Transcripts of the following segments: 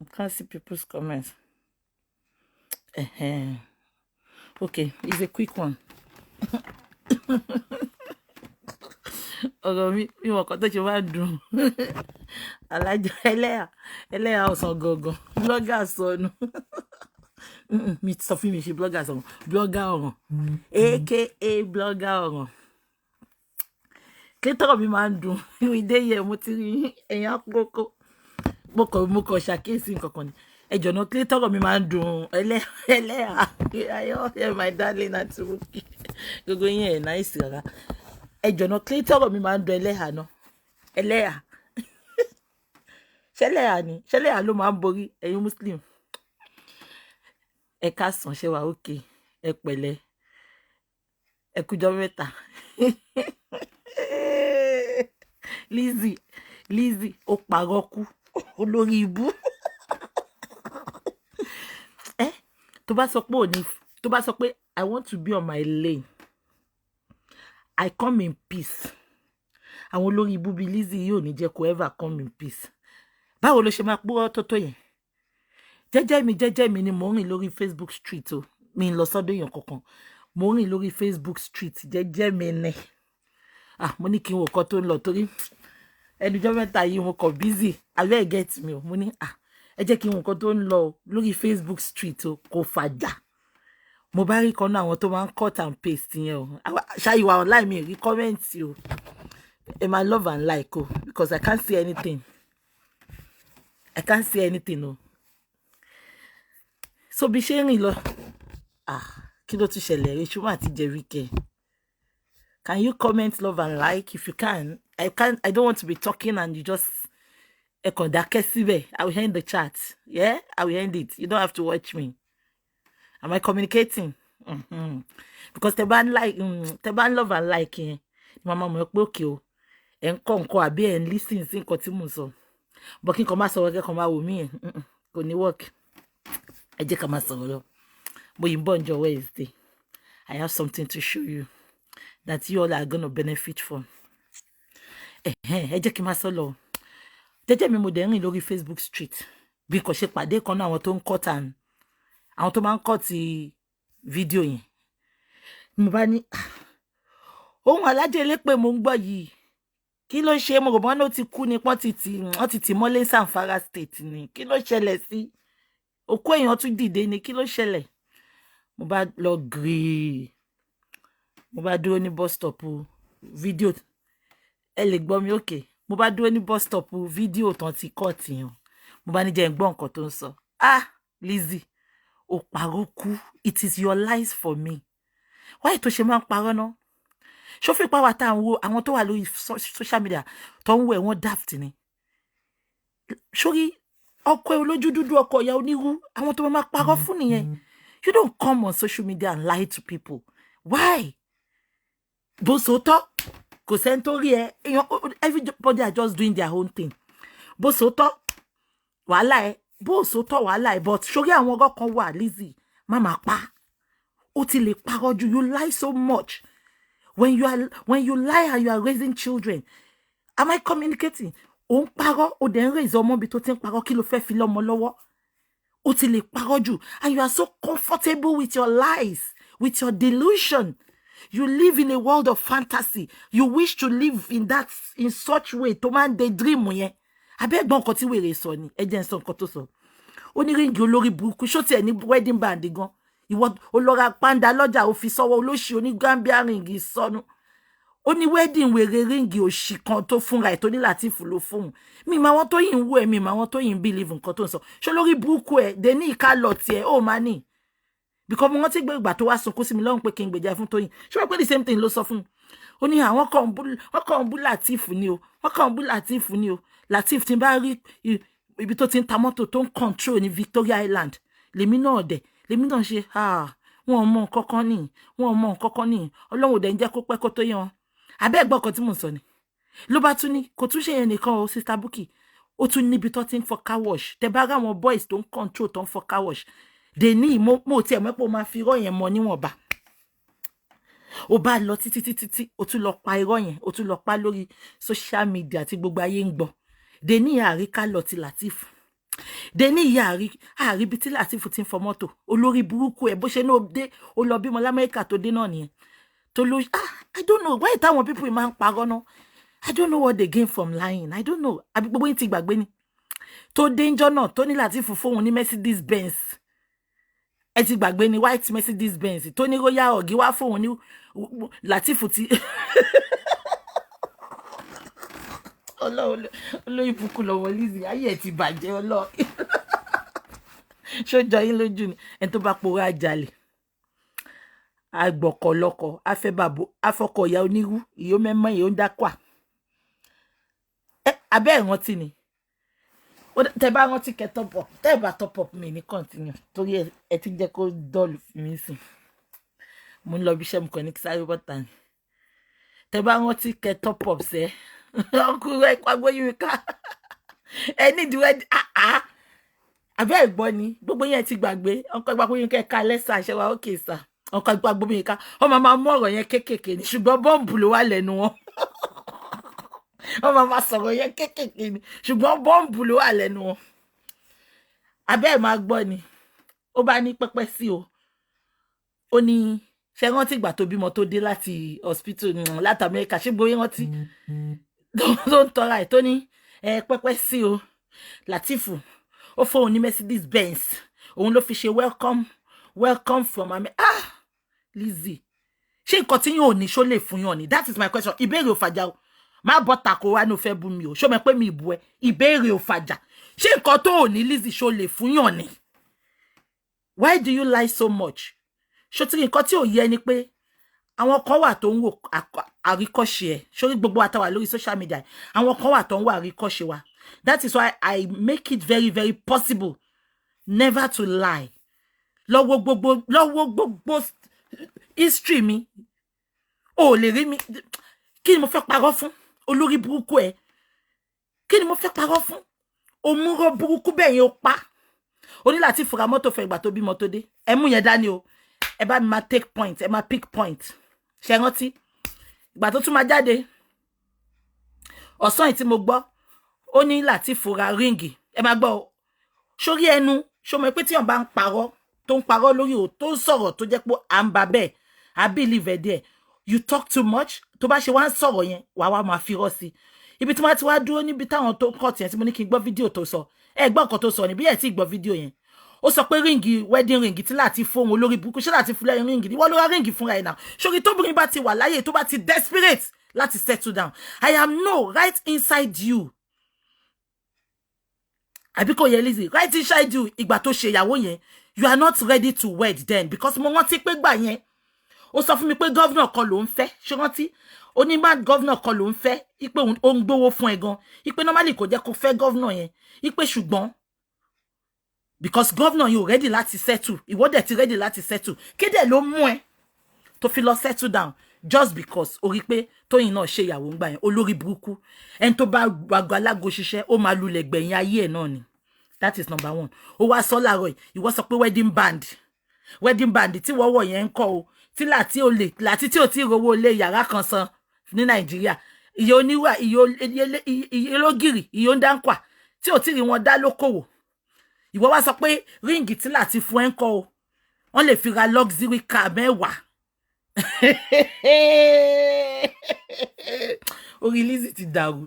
I can't see people's comments. Okay, it's a quick one. Ọ̀rọ̀ mi wọ̀n kan tó ṣe wá dùn. Alájọ ẹlẹ́yà ọ̀sán gangan. Blogger sọnù. Mi sọ fún mi ṣe blogger sọnù. Blogger ọ̀ràn. AKA blogger ọ̀ràn. Kílítọ̀rọ̀ mi máa ń dùn. Mi dé yẹ mo ti rí ẹ̀yìn àkókò. Mo kọ̀ ṣàkíyèsí nǹkan kan ni. Ẹjọ̀ náà kílítọ̀rọ̀ mi máa ń dùn. Ẹlẹ́yà. Ayọ̀ my darling àti Bukky. Gbogbo yín ẹ̀ nice rárá. Ẹjọ̀ náà kílítọ̀rọ̀ mi máa ń dùn ẹlẹ́yà náà. Ẹlẹ́yà. Ṣẹlẹ́yà ni. Ṣẹlẹ́yà ló máa ń borí ẹ̀yin Muslim. Ẹ káàsán ṣe wà òkè. Ẹ pẹ̀lẹ́. Ẹ kújọ́ mẹ́ta. Lizzy ó parọ́ kú olórí ibú. Tó bá sọ pé I want to be on my lane, I come in peace. Àwọn olórí ibú bíi Lizzy yóò ní jẹ́ kó ever come in peace. Báwo ló ṣe máa purọ́ tó yẹn? Jẹ́jẹ́ mi ni mò ń rìn lórí Facebook street o. Mi ń lọ sọ́dọ̀ èèyàn kankan. Mò ń rìn lórí Facebook street jẹ́jẹ́ mi ni. Mo ní kí n wò kan tó ń lọ torí ẹnujọ́ mẹ́ta yìí mo kàn busy. Abẹ́ ẹ̀ get mi o. Mo ní ẹ jẹ́ kí n wò kan tó ń lọ lórí Facebook street o. Kò fàjà. Mo bá rí kan náà àwọn tó máa ń cut and paste yẹn o. Ṣáyíwá online mi rí comment o. Ẹ máa love and like o because I can't see anything. O. So bí ṣe ń rìn lọ. Kí ló tún ṣẹlẹ̀? Èṣù mà ti jẹ wíkẹ́. Can you comment, love and like if you can? I don't want to be talking and you just I will end the chat. Yeah, I will end it. You don't have to watch me. Am I communicating? Because the band love and like mama mo pe okay o. En ko nko abi en listen sí nǹkan tí mo sọ. But kin ko ma sọ ke ko ma wo mi kò ní work. Ẹ jẹ́ ká má sọ̀rọ̀ lọ. But in Bonjo Wednesday, I have something to show you that you all are going to benefit from. Ẹ jẹ́ kí má sọ lọ. Jẹ́jẹ́ mi mo dẹ̀ rìn lórí Facebook street. Bí kò ṣe pàdé kan náà àwọn tó ń cut and àwọn tó máa ń cut fídíò yẹn. Mo bá ní ohun alájẹ elépè mo ń gbọ́ yìí. Kí ló ṣe mo rò bọ́n ló ti kú ni wọ́n ti tì mọ́lé Zamfara state ni. Kí ló ṣẹlẹ̀ sí? Òkú èèyàn tún dìde ni kí ló ṣẹlẹ̀? Mo bá lọ gírí. Mo bá dúró ní bus stop fídíò. Ẹ lè gbọ́ mi òkè. Mo bá dúró ní bus stop fídíò tán ti cut yẹn. Mo bá ní jẹ́ n gbọ́ nǹkan tó ń sọ. Lizzy, ó parọ́ kú. It is your lies for me. Why tó ṣe máa ń parọ́ náà? Ṣó fi pa wá tá àwọn tó wà lórí social media tó ń wẹ̀ wọ́n daft ni. Sórí ọkọ olójú dúdú ọkọ ìyá onírú àwọn tó máa parọ́ fún nìyẹn. You don't come on social media and lie to people. Why? Bó sòótọ́ kò sẹ́ni tó rí ẹ. Everybody are just doing their own thing. Bó sòótọ́ wàhálà ẹ. Bó sòótọ́ wàhálà ẹ. But sórí àwọn ọgọ́ kan wà Lizzy má máa pa. Ó ti lè parọ́ jù. You lie so much. When you lie and you are raising children, am I communicating? Ó ń parọ́, ó dẹ̀ ń raise ọmọ bí tó ti ń parọ́ kí ló fẹ́ fi lọ́mọ lọ́wọ́. Ó ti lè parọ́ jù. And you are so comfortable with your lies, with your delusion. You live in a world of fantasy. You wish to live in such way. To man daydream yẹn. Abẹ́gbọ́n nǹkan tí wèrè sọ ni. Ẹ jẹ́ n sọ nǹkan tó sọ. Ó ní ríǹgì olórí burúkú. Ṣó tiẹ̀ ní wedding band gan. Ìwọ olóra panda lọ́jà ó fi sọ́wọ́ olóṣì oní Gambia ríǹgì sọnù. Ó ní wedding wèrè ríǹgì òṣì kan tó fúnra ẹ̀ tó ní Latif ló fóun. Mi ma wọn tó yìn wú ẹ mi ma wọn tó yìn believe nǹkan tó ń sọ. Ṣó lórí burúkú ẹ dé ní ìka lọ tiẹ̀ ó máa ní. Because mo rántí gbé ìgbà tó wá sunkún sí mi lọ́rùn pé kí n gbèjà fún Tóyìn. Ṣé wọ́n pé the same thing ló sọ fún mi? Ó ní àwọn kan ń bú Latif ni o. Wọ́n kàn ń bú Latif ni o. Latif tí n bá rí ibi tó ti ń ta mọ́tò tó ń control ní Victoria Island. Lèmi náà ṣe wọn mọ nǹkan kan ní. Ọlọ́run ò dẹ̀ ń jẹ́ kó pẹ́ kó tó yé wọn. Abẹ́ ẹ̀gbọ́n kan tí mò ń sọ ni. Ló bá tún ní kò tún ṣe yẹn nìkan o Sister Bukky. Ó tún níbi tó ti ń fọ car wash. Tẹ bá rá àwọn boys tó ń control tó ń fọ car wash. Dè ní mo tiẹ̀ mọ̀ pé ó máa fi irọ́ yẹn mọ níwọ̀nba. Ó bá lọ títí ó tún lọ pa irọ́ yẹn. Ó tún lọ pa lórí social media tí gbogbo ayé ń gbọ́. Dè ní àríká lọ ti Latif. Deni yari ari biti láti futin for moto olórí burúkú ẹ bó ṣe no dé ó lọ bímọ l'Amẹ́ríkà tó dé náà nìyẹn tó lọ I don't know why táwọn people man parọ́ náà I don't know what they gain from lying I don't know àbí gbogbo yín ti gbàgbé ni tó dé ńjọ́ náà tó ní láti fóun ní Mercedes Benz ẹ ti gbàgbé ni white Mercedes Benz tó ní royal ogi wá fóun ní Latifu ti olóyìn Bukky lọ́wọ́ Lizzy ayé ẹ̀ ti bàjẹ́ ọlọ́ ṣójọ yín lójú ni ẹni tó bá poró àjálè agbọ̀kọ̀lọ́kọ̀ afẹ́bàbò afọkọ̀ ìyá onírú ìyó mẹ́mọ́ ìyó ń dákwà abẹ́ ìrántí ni tẹ bá rántí kẹ top up tẹ bá top up mi ní continue torí ẹ ti jẹ́ kó dọ́ọ̀lù mi sìn mo ń lọ bí iṣẹ́ mi kàn ní kí sáré bọ́ta ni tẹ bá rántí kẹ top up sẹ́ ọkùnrin ìpàgbọ́ yìí ká ẹni ìdíwẹ́ abẹ́ ẹ̀gbọ́n ni gbogbo yẹn ti gbàgbé ọkọ̀ ìpàgbọ́ yìí ká lẹ́sà àṣẹwà ókè sà ọkọ̀ ìpàgbọ́ yìí ká ọmọ máa mú ọ̀rọ̀ yẹn kéékèèké ni ṣùgbọ́n bọ́ǹbù ló wà lẹ́nu wọn ọmọ máa sọ̀rọ̀ yẹn kéékèèké ni ṣùgbọ́n bọ́ǹbù ló wà lẹ́nu wọn abẹ́ ẹ̀ máa gbọ́ ni ó bá ní pẹ́pẹ́ sí o ó ní ṣe rántí ìgbà tó bímọ tó dé láti hospital láti Amẹ́ríkà ṣé gbogbo rántí tó ń tọ́ra ẹ̀ tó ní pẹ́pẹ́ sí o Latifu ó fóun ní Mercedes Benz òun ló fi ṣe welcome from America Lizzy ṣé nǹkan tí yóò ní ṣó lè fún yàn ni that is my question ìbéèrè ò fàjà o má bọ́ tako wá ní o fẹ́ bú mi o ṣó mọ̀ pé mi ìbú ẹ ìbéèrè ò fàjà ṣé nǹkan tó ò ní Lizzy ṣó lè fún yàn ni why do you lie so much ṣó tí nǹkan tí ò yẹ ni pé àwọn kan wà tó ń wò àríkọ́ṣe ẹ̀ sórí gbogbo àtàwà lórí social media àwọn kan wà tó ń wò àríkọ́ṣe wa that is why I make it very very possible never to lie lọ́wọ́ gbogbo history mi ò lè rí mi kí ni mo fẹ́ parọ́ fún olórí burúkú ẹ̀ kí ni mo fẹ́ parọ́ fún òmùrọ̀ burúkú bẹ́ẹ̀ yẹn ó pa ó ní láti fura mọ́tò fẹ́ ìgbà tó bímọ tó dé ẹ mú yẹn dání o ẹ bá mi máa take point ẹ máa pick point ṣe rántí ìgbà tó tún máa jáde ọ̀sán yìí tí mo gbọ́ ó ní láti fura ríǹgì ẹ máa gbọ́ sórí ẹnu ṣọmọ pé tí wọ́n bá ń parọ́ tó ń parọ́ lórí o tó ń sọ̀rọ̀ tó jẹ́ pé à ń ba bẹ́ẹ̀ I believe it there you talk too much tó bá ṣe wá ń sọ̀rọ̀ yẹn wàá wá máa fi rọ́ sí ibi tí wọ́n ti wá dúró níbi táwọn tó kọ̀ tiẹ̀ tí mo ní kí n gbọ́ fídíò tó sọ ẹ gbọ́ nǹkan tó sọ níbi ẹ̀ tí gbọ́ fídíò yẹn ó sọ pé ríǹgì wedding ring tí láti fóun olórí burúkú ṣé láti fúnlẹ̀ ríǹgì wọ́n ló ra ríǹgì fúnra ẹ̀ náà ṣórí tóbìnrin bá ti wà láyé tó bá ti desperate láti settle down I am no right inside you àbí kò yẹ Lizzy right inside you ìgbà tó ṣe ìyàwó yẹn you are not ready to wed then because mo rántí pé gbà yẹn ó sọ fún mi pé governor kan ló ń fẹ́ ṣé rántí ó ní má governor kan ló ń fẹ́ ipe ó ń gbówó fún ẹ gan ipe normally kò jẹ́ kó fẹ́ governor yẹn ipe ṣùgbọ́n because governor yóò ready láti settle ìwọ dẹ̀ ti ready láti settle kéde ló mú ẹ tó fi lọ settle down just because ó rí pé Tóyìn náà ṣe ìyàwó ńgbà yẹn olórí burúkú ẹni tó bá gbàgbọ́ alágo ṣiṣẹ́ ó máa lulẹ̀ gbẹ̀yìn ayé ẹ̀ náà ni that is number one ó wá sọ láàárọ̀ ìwọ sọ pé wedding band tí wọ́n wọ̀ yẹn ń kọ́ o tí láti tí ò tí rówó lé yàrá kan san ní Nàìjíríà iye oníwà iye ológìrì iye onídàńkwà tí ò tí rí wọn dá lókòwò ìwọ wá sọ pé ríǹgì tí láti fún ẹ ń kọ́ o wọ́n lè fi ra luxury car mẹ́wàá orí Lizzy ti dàrú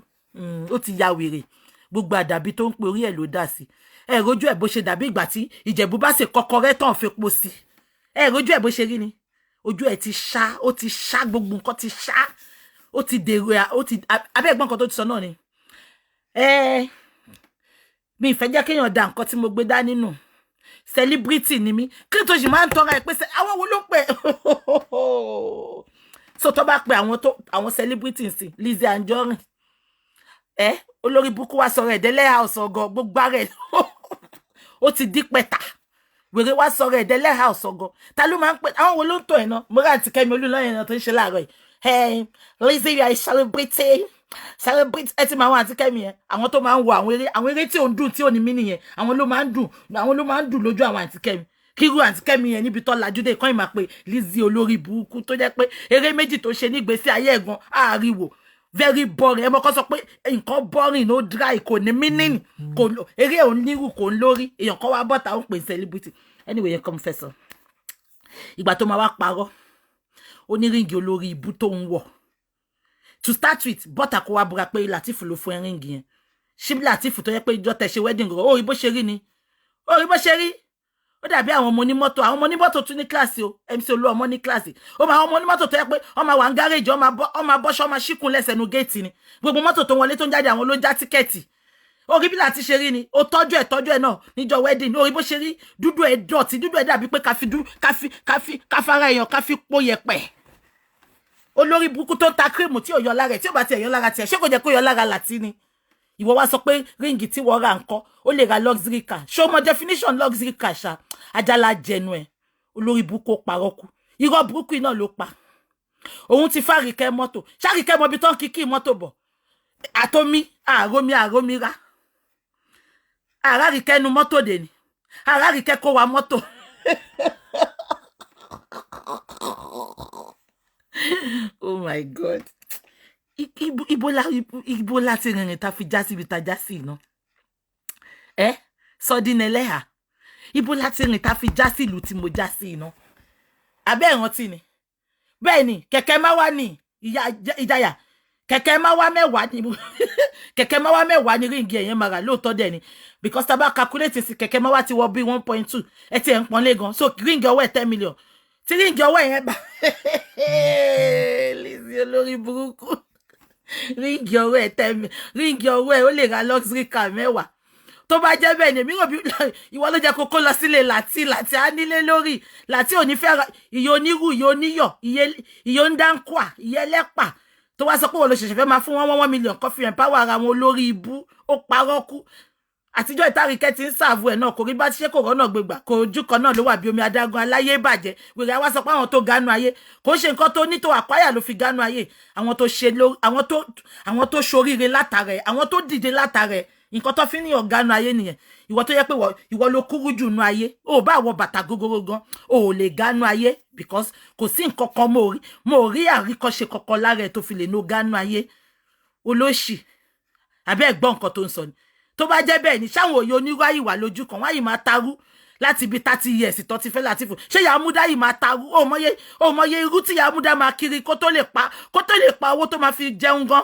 ó ti ya wèrè gbogbo àdàbí tó ń pe orí ẹ̀ ló dà sí ẹ rojú ẹ̀ bó ṣe dàbí ìgbà tí Ìjẹ̀bú bá ṣe kọ́kọ́rẹ́ tán fepo sí ẹ rojú ẹ̀ bó ṣe rí ni ojú ẹ̀ ti ṣá ó ti ṣá gbogbo nǹkan ti ṣá ó ti dèrò ó ti abẹ́gbọ́n nǹkan tó ti sọ náà ni mi ìfẹ́ jẹ́ kéèyàn da nǹkan tí mo gbé dání nù celebrity ni mí kí tó sì máa ń tọ́ra ẹ̀ pé àwọn wo ló pè so tó bá pe àwọn celebrity sí Lizzy Anjorin olórí Bukky wá sọ̀rọ̀ ẹ̀dẹ́lẹ́ house ọgọ gbogbo rẹ̀ ó ti dí pẹ̀tà wèrè wá sọ̀rọ̀ ẹ̀dẹ́lẹ́ house ọgọ ta ló máa ń pè àwọn wo ló ń tọ̀ ẹ̀ náà mo rà àti Kẹ́mi Olúnlọ́yẹ̀ náà tó ń ṣe láàárọ̀ yìí Lizzy you are celebrity ẹ ti máa wọn àti Kẹ́mi yẹn àwọn tó máa ń wo àwọn eré tí ò ń dùn tí ò ní mí nìyẹn àwọn ló máa ń dùn lójú àwọn àti Kẹ́mi kíru àti Kẹ́mi yẹn níbi tó lajú dé kọ́ ìmọ̀ pé Lizzy olórí burúkú tó jẹ́ pé eré méjì tó ṣe nígbésí ayé ẹ̀gbọ́n àríwò very boring. Ẹ mọ̀ kọ́ sọ pé nǹkan boring no dry kò ní meaning kò eré ò nírú kò ń lórí èèyàn kan wá bọ́ta ó ń pè celebrity. Anyway, yẹn confessor. Ìgbà tó máa wá parọ́ ó ní ríǹgì olórí ibú tó ń wọ̀. To start with, bọ́ta kó wá búra pé Latif ló fún ẹ ríǹgì yẹn. Ṣíbí Latif tó yẹ pé ìjọ tẹ̀ ṣe wedding rẹ̀ ó rí bó ṣe rí ni. Ó rí bó ṣe rí. Ó dàbí àwọn ọmọ onímọ́tò tún ní kíláàsì o. MC Olúọmọ ní kíláàsì. Ó máa ọmọ onímọ́tò tó yẹ pé ó máa wà ń gáréèjì ó máa bọ́ṣọ́ máa ṣíkùn lẹ́sẹ̀ nu géètì ni. Gbogbo mọ́tò tó wọlé tó ń jáde àwọn ló ń já tíkẹ́ẹ̀tì. Ó rí bí láti ṣe rí ni. Ó tọ́jú ẹ̀ náà níjọ́ wedding. Ó rí bó ṣe rí dúdú ẹ̀ dọ̀tí dúdú ẹ̀ dàbí pé káfara èèyàn káfi pó yẹpẹ̀. Olórí burúkú tó ń ta kírìmù tí ò yọ lára ẹ̀ tí ò bá tiẹ̀ yọ lára tiẹ̀ ṣé kò jẹ́ kó yọ lára Lati ni. Ìwọ wá sọ pé ríǹgì tí wọ́n ra nǹkan ó lè ra luxury car. Show my definition luxury car ṣá. Ajala jẹnu ẹ̀. Olórí burúkú parọ́ kú. Irọ́ burúkú iná ló pa. Òun ti fárikẹ́ mọ́tò. Ṣárikẹ́ mọ́ bí tán kíkí mọ́tò bọ̀. Àtomi àromi ra. Àrárikẹ́ nu mọ́tò dè ní. Àrárikẹ́ kó wa mọ́tò. Oh my God. Ibo láti rìnrìn ta fi já síbi ta já sí iná. Sọdínẹlẹ́hà. Ibo láti rìn ta fi já sí ìlú tí mo já sí iná. Abẹ́ ìrántí ni. Bẹ́ẹ̀ ni, kẹ̀kẹ́ máa wá ní ìjayà. Kẹ̀kẹ́ máa wá mẹ́wàá ni. Kẹ̀kẹ́ máa wá mẹ́wàá ni ríǹgì ẹ̀yẹn máa rà lóòótọ́ dẹ̀ ni. Because tá bá calculate sí kẹ̀kẹ́ máa wá ti wọ bí 1.2. Ẹ ti ẹ̀ ń pọ́nlé gan. So ríǹgì ọwọ́ ẹ̀ 10 million. Tí ríǹgì ọwọ́ ẹ̀yẹn bá. Lizzy olórí burúkú. Ríǹgì ọwọ́ ẹ̀ 10 million. Ríǹgì ọwọ́ ẹ̀ ó lè ra luxury car mẹ́wàá. Tó bá jẹ́ bẹ́ẹ̀ ni, mi rò bí ìwọ ló jẹ́ kókó lọ sílé Lati á nílé lórí. Lati ò ní fẹ́ iye onírú, iye oníyọ̀, iye ondánkwa, iye ẹlẹ́pà. Tó wá sọ pé wọ́n ló ṣẹ̀ṣẹ̀ fẹ́ máa fún 1 million kan fi empower ara wọn olórí ibú. Ó parọ́ kú. Àtijọ́ ìtàríkẹ́ ti ń sààvù ẹ̀ náà kò rí bá ṣe kò rọ́nà gbégbà kò ojú kan náà ló wà bí omi adágún aláyé bàjẹ́. Wèrè àwa sọ pé àwọn tó ganu ayé kò ṣe nǹkan tó ní tó àpáyà ló fi ganu ayé. Àwọn tó ṣoríire látara ẹ̀, àwọn tó dìde látara ẹ̀. Nǹkan tó fi ní ọ̀gánu ayé nìyẹn. Ìwọ tó yẹ pé ìwọ ló kúrú jù nú ayé. Ó bá wọ bàtà gogoro gan. Ó lè ganu ayé because kò sí nǹkan kan mo rí àríkọ́ṣe kankan lára ẹ̀ tó fi lè no ganu ayé. Olóṣì. Àbẹ́ ẹ̀gbọ́n nǹkan tó ń sọ ni. Tó bá jẹ́ bẹ́ẹ̀ ni ṣáwọn òye onírú ayé wà lójú kan wọ́n yìí máa tarú láti bí 30 years tó ti fẹ́ Latif. Ṣé Yàmúdá yìí máa tarú? Ó mọye irú tí Yàmúdá máa kiri kó tó lè pa owó tó máa fi jẹun gan.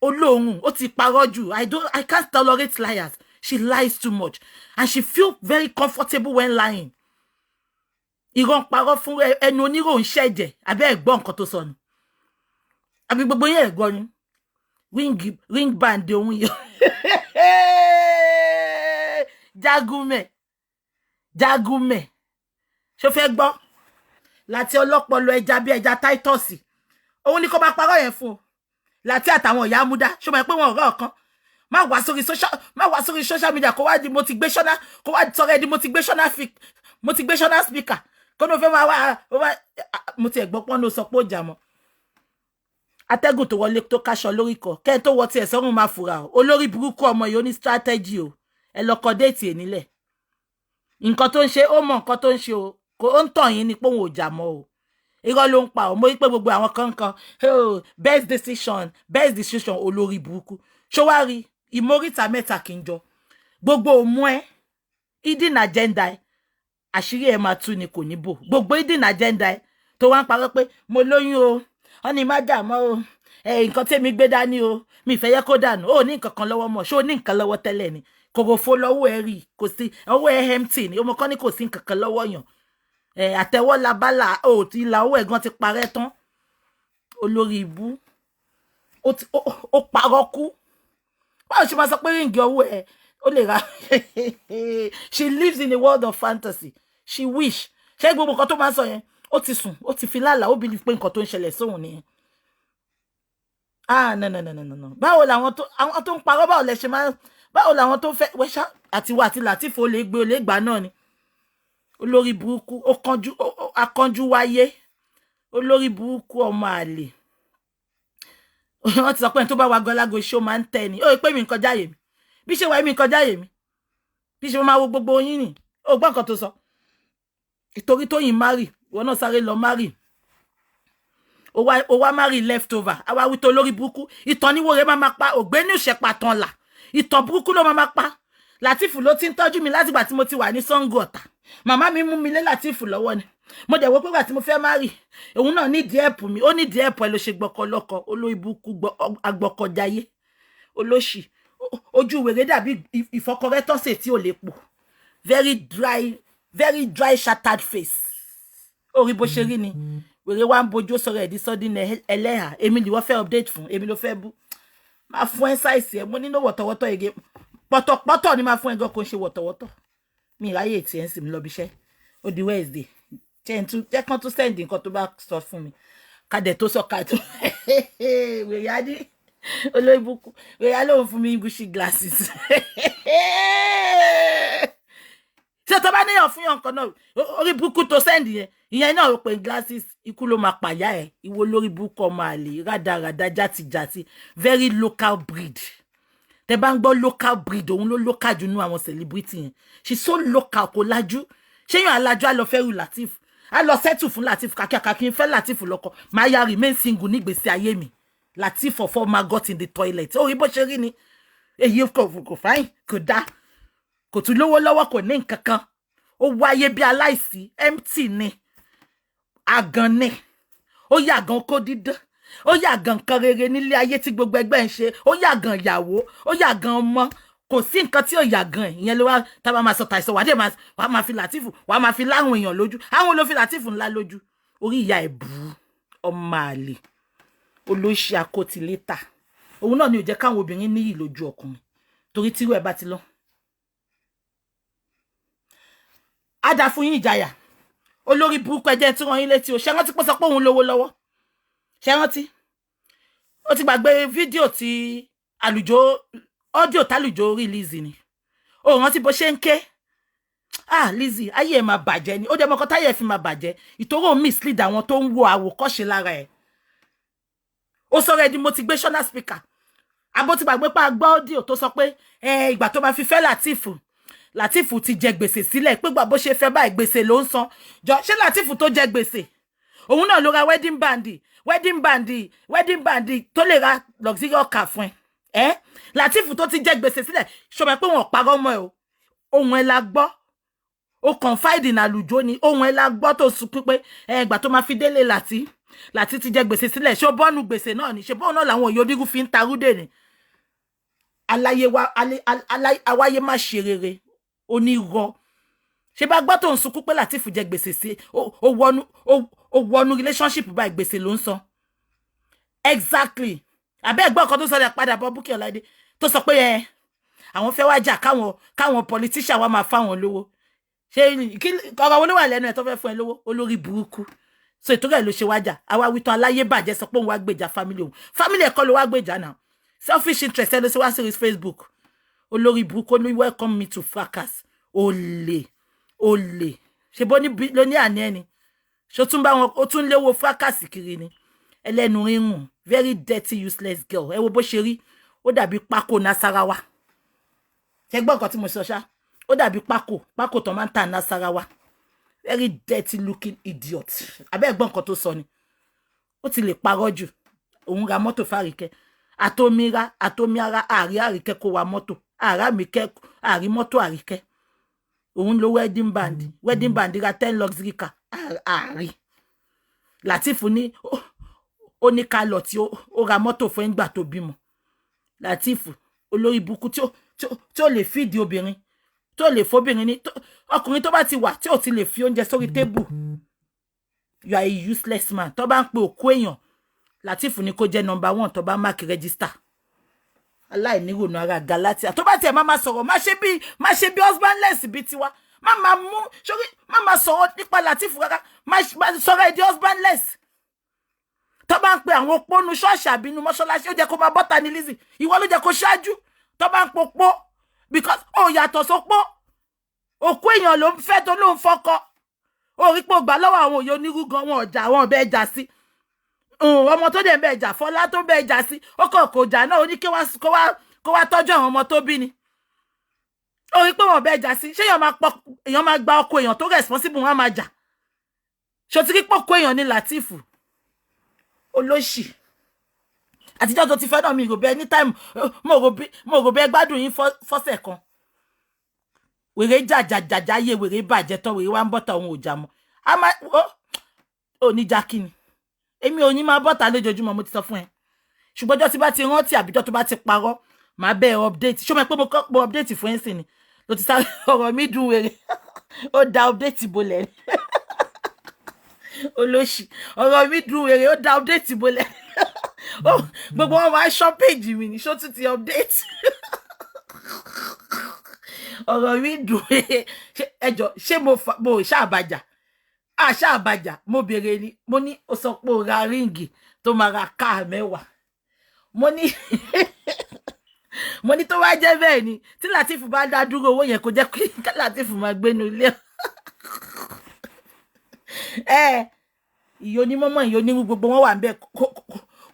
Olóhun ó ti parọ́ jù. I can't tolerate liars. She lies too much and she feel very comfortable when lying. Ìran parọ́ fún ẹnu onírò ń ṣẹ̀jẹ̀. Àbẹ́ ẹ̀gbọ́n nǹkan tó sọ ni. Àbí gbogbo yẹn ẹ̀gbọ́n ni. Ring band ohun yọ. Jagunmẹ̀. Ṣó fẹ́ gbọ́? Láti ọlọ́pọlọ ẹja bí ẹja Titus. Òun ni kó bá parọ́ yẹn fún. Láti àtàwọn ìyá múdá ṣó mọ̀ pé wọn ọ̀rọ̀ kan. Má wá sórí social media kó wá di motivational kó wá sọ̀rọ̀ di motivational speaker. Kó no fẹ́ máa wá mo ti ẹ̀gbọ́n pọ́n ló sọ pé ó jà mọ́. Atẹ́gùn tó wọlé tó káṣọ lórí kọ kẹ́ tó wọ ti ẹ̀ sọ́run máa fura o. Olórí burúkú ọmọ yìí ó ní strategy o. Ẹ lọ kọ déètì ẹ̀ nílẹ̀. Nǹkan tó ń ṣe ó mọ nǹkan tó ń ṣe o. Kò ń tàn yín ni pé òun ò jà mọ́ o. Irọ́ ló ń pa o. Mo rí pé gbogbo àwọn kankan best decision olórí burúkú. Ṣó wá rí ìmórìtà mẹ́ta kì í jọ. Gbogbo òmù ẹ hidden agenda ẹ àṣírí ẹ máa tú ni kò ní bò. Gbogbo hidden agenda ẹ tó wá ń parọ́ pé mo lóyún o. Wọ́n ní má dà mọ́ o. Nǹkan tẹ́mi gbé dání o. Mi fẹ́ yẹ kó dànù. Ó ní nǹkan kan lọ́wọ́ mọ́. Ṣó ní nǹkan lọ́wọ́ tẹ́lẹ̀ ni. Kòròfo lọ́wọ́ ẹ rí kò sí ọwọ́ ẹ empty ni. Ọmọ kan ní kò sí nǹkan kan lọ́wọ́ yàn. Àtẹ́wọ́ labala ó ti la owó ẹ̀gán ti parẹ́ tán. Olórí ibú. Ó parọ́ kú. Báwo ṣe máa sọ pé ríǹgì ọwọ́ ẹ̀ ó lè ra. She lives in a world of fantasy. She wish. Ṣé gbogbo nǹkan tó máa ń sọ yẹn ó ti sùn ó ti fi lálàá ó believe pé nǹkan tó ń ṣẹlẹ̀ sóhun nìyẹn. No. Báwo làwọn tó ń parọ́ báwo lẹ ṣe máa báwo làwọn tó fẹ́ wẹ́ṣà àtiwá àti Latif ó lè gbà náà ni. Olórí burúkú akànjú wáyé. Olórí burúkú ọmọ àlè. Wọ́n ti sọ pé tó bá wá gọlágo iṣẹ́ ó máa ń tẹ́ ni. Ó rí pé mi nǹkan jáyè mi. Bí ṣe wà mí nǹkan jáyè mi. Bí ṣe máa wo gbogbo yín ni. Ó gbọ́ nǹkan tó sọ. Ìtorí tó yìn márì. Wọ́n náà sáré lọ márì. ó wá marry leftover àwa wí tó lórí burúkú ìtàn níwò rẹ̀ máa pa ògbéni òṣèpá tán là ìtàn burúkú ló máa pa Latifu ló ti ń tọ́jú mi látìgbà tí mo ti wà ní Sango Ọ̀tà màmá mi mú mi lé Latifu lọ́wọ́ ni mo dẹ̀ wò pé ìgbà tí mo fẹ́ marry òun náà nídìí ẹ̀pù mi ó nídìí ẹ̀pù ẹ ló ṣe gbọ́kọlọ́kọ olórí burúkú agbọ́kọjáyé olóṣì ojú wèrè dàbí ìfọkọrẹ́tọ̀sẹ̀ tí ò lè pò very dry shattered face orí bó ṣe rí ni wèrè wá ń bojú sọ̀rọ̀ ẹ̀dí sọ́dún ẹlẹ́hà èmi lè wọ́n fẹ́ update fún èmi ló fẹ́ bú máa fún ẹ sáìsì ẹ mo nílò wọ̀tọ̀wọ̀tọ̀ ege pọ̀tọ̀pọ̀tọ̀ ni máa fún ẹgọ́ kò ń ṣe wọ̀tọ̀wọ̀tọ̀ mi ìráyè tí ẹ ń sìn mí lọ bí iṣẹ́ ó di Wednesday jẹ́ kán tún send nǹkan tó bá sọ fún mi kàdẹ̀ tó sọ kàtó wèrè á ní olóyìnbùkún wèrè á lóun fún mi Gucci glasses ṣé tó bá níyàn fún yàn kan náà orí burúkú tó send yẹn ìyẹn náà rò pé glasses ikú ló máa pàyà ẹ ìwọ lórí burúkú ọmọ àlè rádaràdá játijàti very local breed tẹ bá ń gbọ́ local breed òun ló local jù nú àwọn celebrity yẹn she so local kò lajú ṣé yàn alájú á lọ fẹ́ rú Latif á lọ settle fún Latif kàkí fẹ́ Latif lọ́kọ máa ya remain single nígbèsí ayé mi Latif of all my got in the toilet orí bó ṣe rí ni èyí kò fáyìn kò dá kò tún lówó lọ́wọ́ kò ní nǹkan kan ó wáyé bí aláìsí empty ni àgàn ni ó yàgàn kó dídán ó yàgàn kan rere nílé ayé tí gbogbo ẹgbẹ́ ń ṣe ó yàgàn ìyàwó ó yàgàn ọmọ kò sí nǹkan tí ó yàgàn ìyẹn ló wá tá bá máa sọ tàìsọ wàá máa fi Latif wàá máa fi láwọn èèyàn lójú àwọn ló fi Latif ńlá lójú orí ìyá ẹ̀ bú ọmọ àlè olóṣì akótilétà òun náà ni ò jẹ́ káwọn obìnrin níyì lójú ọkùnrin torí tírú ẹ̀ bá ti lọ ada fún yín ìjàyà olórí burúkú ẹjẹ tí wọ́n yín létí o ṣé rántí pé sọ pé òun lówó lọ́wọ́ ṣé rántí ó ti gbàgbé fídíò tí àlùjọ ọ́díò tálùjọ release ni ó rántí bó ṣe ń ké Lizzy ayé ẹ̀ máa bàjẹ́ ni ó dẹ̀ mọ́kọ́ táyé ẹ̀ fi máa bàjẹ́ ìtòrò mislead àwọn tó ń wo àwòkọ́ṣe lára ẹ̀ ó sọ̀rọ̀ ẹ̀ di motivational speaker abó ti gbàgbé pa gbọ́ ọ́díò tó sọ pé ìgbà tó máa fi fẹ́ Latif ti jẹ gbèsè sílẹ̀ pé gbà bó ṣe fẹ́ báyìí gbèsè ló ń san jọ ṣé Latif tó jẹ gbèsè òun náà ló ra wedding band tó lè ra luxurious car fún ẹ Latif tó ti jẹ gbèsè sílẹ̀ ṣọmọ pé wọn parọ́ mọ́ ẹ o ohun ẹ la gbọ́ o confide in àlùjọ ni ohun ẹ la gbọ́ tó sùn pé ìgbà tó máa fi délé Latif ti jẹ gbèsè sílẹ̀ ṣó bọ́ọ̀nù gbèsè náà ni ṣe bọ́ọ̀ náà làwọn òye onírú fi ń tarúdè ni àwáyé má ṣe rere onírọ́ ṣe bá gbọ́ tó ń sunkún pé Latif jẹ gbèsè sí ó wọnú relationship bá gbèsè ló ń san exactly abẹ́ ẹ̀gbọ́n kan tó sọ padà bọ́ Bukky Ọláìdé tó sọ pé àwọn fẹ́ wá jà káwọn politician wá máa fáwọn lówó ṣe ọ̀rọ̀ wọn ló wà lẹ́nu ẹ̀ tó fẹ́ fún ẹ lówó olórí burúkú so ìtòrò ẹ̀ ló ṣe wájà àwa wítọ́ aláyé bàjẹ́ sọ pé òun wá gbèjà family ẹ̀kọ́ ló wá gbèjà náà selfish interest ẹ ló ṣe wá sí Facebook olórí burúkú ló welcome me to fracas olè ṣe bó ló ní àní ẹni ṣó tún bá wọn ó tún léwó fracas kiri ni ẹlẹ́nu rírùn very dirty useless girl ẹ wo bó ṣe rí ó dàbí pákó Nasarawa ṣe gbọ́ nǹkan tí mo sọ ṣá ó dàbí pákó tó máa ń tà Nasarawa very dirty looking idiot abẹ́ ẹ̀gbọ́n nǹkan tó sọ ni ó ti lè parọ́ jù òun ra mọ́tò fáríkẹ́ àtomi ara àrí àríkẹ́ kó wa mọ́tò àrí mọ́tò àríkẹ́ òun lo wedding band ra 10 luxury car àrí Latif ní ó ní ká lọ tí ó ra mọ́tò fún ìgbà tó bímọ Latif olórí burúkú tí ó lè fìdí obìnrin tó lè fóbìnrin ní ọkùnrin tó bá ti wà tí ò ti lè fi oúnjẹ sórí tébù you are a useless man tó bá ń pe òkú èèyàn Latif ní kó jẹ́ number 1 tó bá mark register aláìnírònú ara Galatia tó bá tiẹ̀ má sọ̀rọ̀ má ṣe bí husbandless bí tiwa má mú sórí má sọ̀rọ̀ nípa Latif rárá má sọ̀rọ̀ èdè husbandless tó bá ń pe àwọn opónú ṣọ́ọ̀ṣì àbínú mọ́ṣáláṣí ó jẹ́ kó máa bọ́ta ní Lizzy ìwọ ló jẹ́ kó ṣáájú tó bá ń popó because ó yàtọ̀ sópó òkú èèyàn ló ń fẹ́ tó ló ń fọ́kọ ó rí pé ó gbà lọ́wọ́ àwọn òye onírú gan wọn ọ̀jà àwọn ọ̀bẹ ẹja sí ọmọ tó dẹ̀ ń bẹ ẹja Fọlá tó ń bẹ ẹja sí ó kọ̀ kò jà náà ó ní kó wá tọ́jú àwọn ọmọ tó bí ni ó rí pé wọn bẹ ẹja sí ṣé èèyàn máa gba ọkọ èèyàn tó responsible wọn máa jà ṣó ti rí pé ọkọ èèyàn ní Latif olóṣì àtijọ́ tó ti fẹ́ náà mi rò bẹ anytime mo rò bẹ gbádùn yín fọ́sẹ̀ kan wèrè jàjàjàjà yé wèrè bàjẹ́ tán wèrè wá ń bọ́ta òun ò jà mọ́ a máa ò ní já kí ni èmi ò ní máa bọ́ta lójoojúmọ́ mo ti sọ fún ẹ ṣùgbọ́n ọjọ́ tí bá ti rántí àbíjọ́ tó bá ti parọ́ màá bẹ́ẹ̀ update ṣó mọ̀ pé mo update fún ẹ̀ sìn ni ló ti sáré ọ̀rọ̀ mi dùn wèrè ó da update bolẹ̀ olóṣì ọ̀rọ̀ mi dùn wèrè ó da update bolẹ̀ gbogbo wọn máa ṣọ́ péjì mi ní ṣó tún ti update ọ̀rọ̀ mi dùn ẹjọ́ ṣé mo ṣàbàjà ṣàbàjà mo béèrè ni mo ní ó sọ pé ó ra ríǹgì tó máa ra káà mẹ́wàá mo ní tó wá jẹ́ bẹ́ẹ̀ ni tí Lateef bá dá dúró owó yẹn kò jẹ́ pé Lateef máa gbénu ilé ìyó ní mọ́mọ́ ìyó ní gbogbo wọn wà ń bẹ̀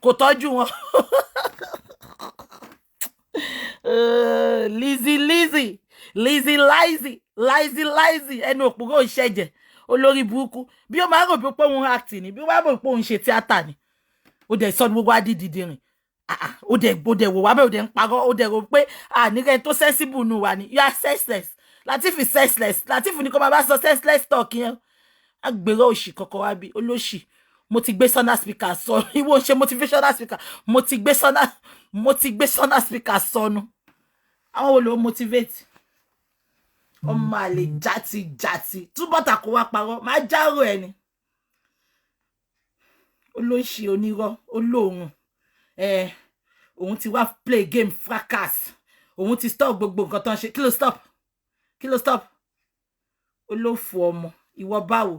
kò tọ́jú wọn Lizzy ẹnu òpùrọ̀ ìṣẹ̀jẹ̀ olórí burúkú bí ó máa rò pé òun act ni bí ó máa rò pé òun ṣe tíátà ni ó dẹ̀ sọ gbogbo adídìdì rìn ó dẹ̀ wò wá bẹ́ẹ̀ ó dẹ̀ ń parọ́ ó dẹ̀ rò pé nígbà tó sensible nù wà ní you are senseless Lateef is senseless Lateef ní kó máa bá sọ senseless talk yẹn agbèrè òṣì kọ̀ọ̀kan wá bí olóṣì mo ti gbé sọ́nà speaker sọ ìwọ ṣe motivational speaker mo ti gbé sọ́nà speaker sọnù àwọn wo ló motivate ọmọ àlè jàti túbọ̀ tà kó wá parọ́ máa járò ẹni olóṣì onírọ́ olóhùn òun ti wá play game fracas òun ti stop gbogbo nǹkan tó ń ṣe kí ló stop olófò ọmọ ìwọ báwo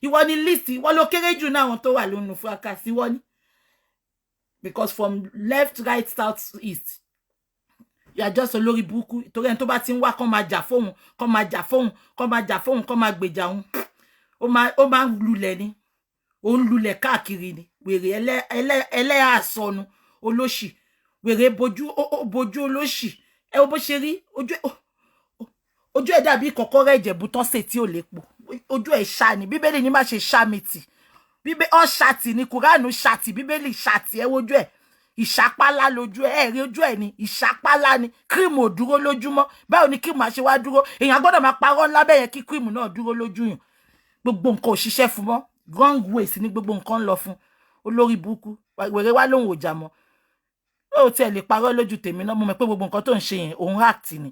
ìwọ ni list ìwọ ló kéré jù náà àwọn tó wà lónìí fracas ìwọ ni because from left right south east you are just olórí burúkú torí ẹni tó bá ti ń wá kán máa jà fóun kán máa gbèjà òun ó máa ń lulẹ̀ ni ó ń lulẹ̀ káàkiri ni wèrè ẹlẹ́yà sọnù olóṣì wèrè bojú olóṣì ẹ wo bó ṣe rí ojú ẹ̀ dàbí kọ́kọ́rọ́ Ìjẹ̀bú tán ṣe tí ò lépo ojú ẹ̀ ṣá ni bíbélì ní má ṣe ṣá mi tì ọ́ ṣàtì ni kùránù ṣàtì bíbélì ṣàtì ẹ wojú ẹ̀ ìṣàpálá lójú ẹ̀ rí ojú ẹ̀ ni ìṣàpálá ni kírìmù ò dúró lójúmọ́ báwo ni kírìmù àṣẹ wá dúró èèyàn gbọ́dọ̀ máa parọ́ ńlá bẹ́ẹ̀ yẹn kí kírìmù náà dúró lójú yàn gbogbo nǹkan ò ṣiṣẹ́ fún mọ́ wrong ways ni gbogbo nǹkan ń lọ fún olórí burúkú wèrè wá lóhùn òjà mọ́ ó tiẹ̀ lè parọ́ lójú tèmi náà mo mọ̀ pé gbogbo nǹkan tó ń ṣe yẹn òun act ni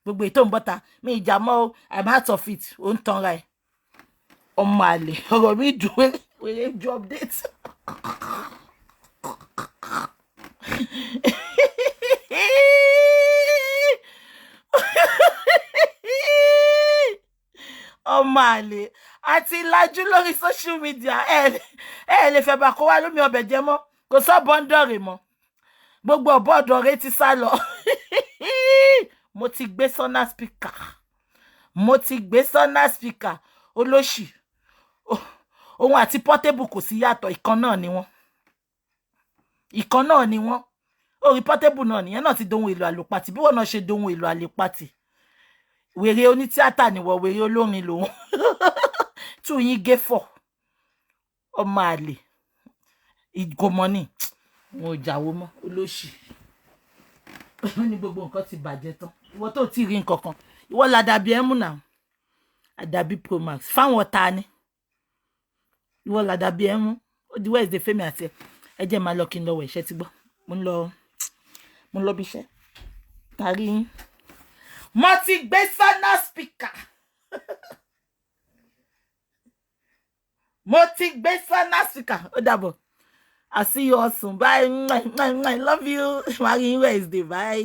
gbogbo ètò ń bọ́ta mi ìjà mọ́ o I'm out of it ó ń tanra ẹ̀ ọmọ àlè ọ̀rọ̀ mi dùn wèrè ju update ọmọ àlè àti ìlàjú lórí social media ẹ lè fẹ́ bá kó wá lómi ọbẹ̀ jẹ mọ́ kò sọ bọ́ńdọ̀rẹ̀ mọ́ gbogbo ọ̀bọ̀dọ̀rẹ̀ ti sá lọ mo ti gbé sọ́nà speaker olóṣì òun àti Portable kò sí yàtọ̀ ìkan náà ni wọ́n orí Portable náà nìyẹn náà ti dohun èlò àlòpàtì bí wọ́n náà ṣe dohun èlò àlòpàtì wèrè onítíátà nìwọ wèrè olórin lòun tún yín gé fọ ọmọ àlè ìgòmọ́nì wọn ò jáwó mọ́ olóṣì wọ́n ní gbogbo nǹkan ti bàjẹ́ tán ìwọ tó ti rí nǹkan kan ìwọ ládàbí ẹmú náà àdàbí Promax fáwọn ọ̀tá ni ìwọ ládàbí ẹmú ó di Wednesday Fẹ́mi àti ẹ jẹ́ máa lọ kí n lọ wẹ̀ iṣẹ́ ti gbọ́ mo ń lọ bí iṣẹ́ tàrí yín mo ti gbé sọ́nà speaker ó dàbọ̀ I see you all soon bye I love you Wednesday bye.